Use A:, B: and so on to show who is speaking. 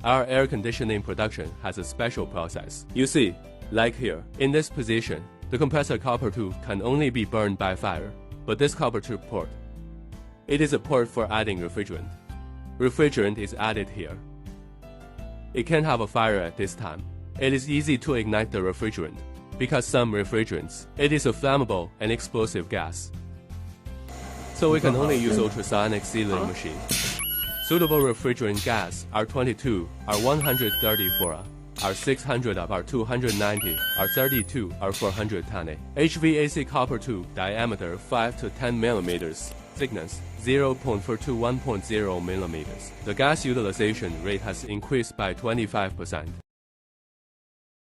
A: our air conditioning production has a special process. You see, like here, in this position, the compressor copper tube can only be burned by fire, but this copper tube port, it is a port for adding refrigerant. Refrigerant is added here. It can have a fire at this time. It is easy to ignite the refrigerant, because some refrigerants, it is a flammable and explosive gas. So we can only use ultrasonic sealing machine. Suitable refrigerant gas R22, R134, R600, R290, R32, R410. HVAC copper tube diameter 5 to 10 millimeters, thickness 0.4 to 1.0 millimeters. The gas utilization rate has increased by 25%.